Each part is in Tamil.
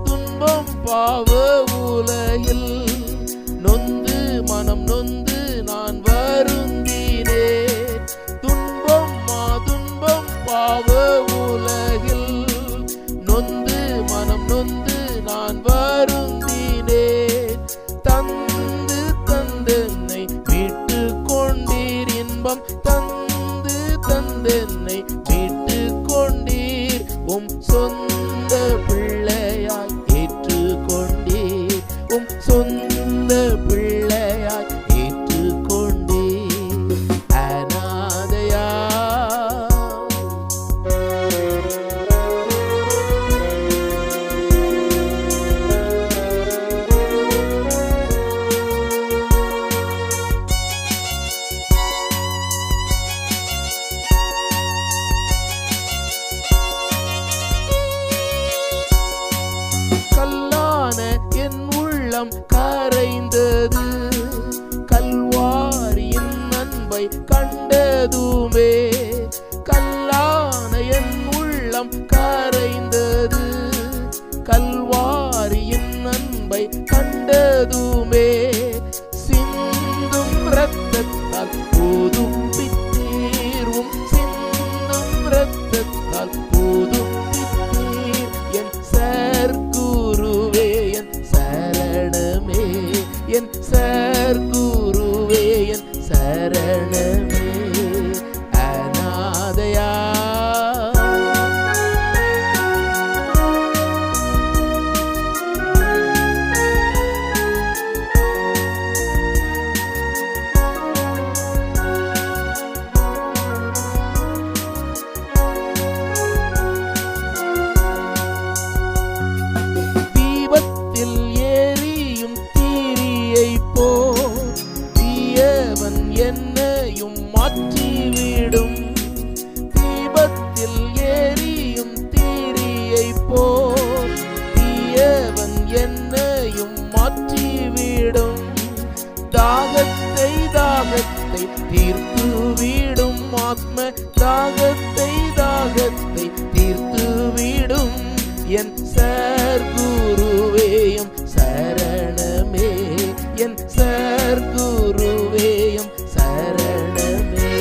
துன்பம் பாவ உலகில் நொந்து மனம் நொந்து நான் வருந்தினேன். துன்பம் பாவ உலகில் நொந்து மனம் நொந்து நான் வருந்தினேன். தந்து தந்தென்னை மீட்டு கொண்டீர் இன்பம் தந்து தந்தென்னை மீட்டு கொண்டீர். உம் சொந்த பிள்ளையாய் ஏற்றுக்கொண்டீர். உம் சொந்த பிள்ளையாய் ஏற்றுக்கொண்டீர். அநாதையா என் உள்ளம் கரைந்தது கல்வாரியின் அன்பை கண்டதுமே. கல்லான என் உள்ளம் கரைந்தது கல்வாரியின் அன்பை கண்டதுமே. சிந்தும் இரத்தத்தால் புதுப்பித்தீர். சிந்தும் இரத்தத்தால் புதுப்பித்தீர். என் சர்க்குருவே என் சரணமே. என் சர்க்குருவே என் சரணமே. அநாதையா தீபத்தில் எரியும் தீரியை போல் தீயவன் என்னையும் மாற்றிவிடும். தீபத்தில் எரியும் தீரியை போல் தீயவன் என்னையும் மாற்றிவிடும். தாகத்தை தீர்த்துவிடும். ஆத்ம தாகத்தை தீர்த்துவிடும். என் சர்க்குருவேயும் சரணமே. என் சர்க்குருவேயும் சரணமே.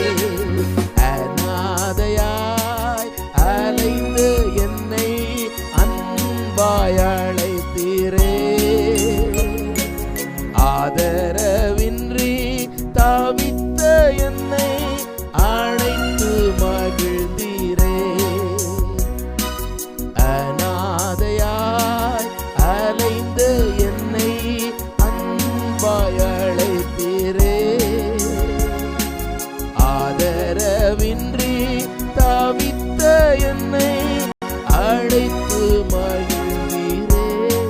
அநாதையாய் அலைந்து என்னை அன்பாய் அழைத்தீரே. ஆதரவின்றி தவித்த என்னை அழைத்து மகிழ்ந்தீரே. அநாதையாய் அலைந்த என்னை அன்பாய் அழைத்தீரே. ஆதரவின்றி தவித்த என்னை